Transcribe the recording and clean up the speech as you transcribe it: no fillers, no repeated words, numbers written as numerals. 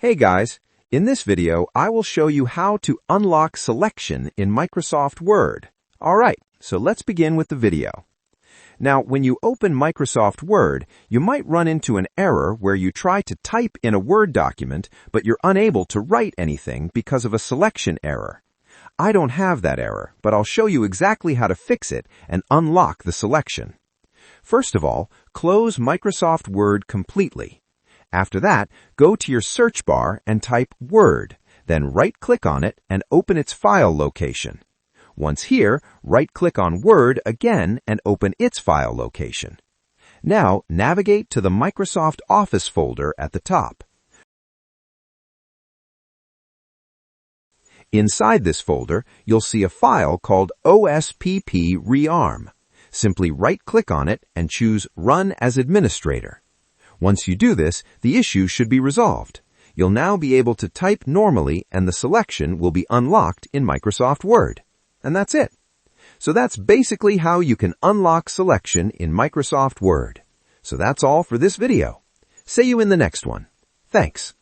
Hey guys, in this video I will show you how to unlock selection in Microsoft Word. Alright, so let's begin with the video. Now when you open Microsoft Word, you might run into an error where you try to type in a Word document but you're unable to write anything because of a selection error. I don't have that error, but I'll show you exactly how to fix it and unlock the selection. First of all, close Microsoft Word completely. After that, go to your search bar and type Word, then right-click on it and open its file location. Once here, right-click on Word again and open its file location. Now, navigate to the Microsoft Office folder at the top. Inside this folder, you'll see a file called OSPP Rearm. Simply right-click on it and choose Run as Administrator. Once you do this, the issue should be resolved. You'll now be able to type normally and the selection will be unlocked in Microsoft Word. And that's it. So that's basically how you can unlock selection in Microsoft Word. So that's all for this video. See you in the next one. Thanks.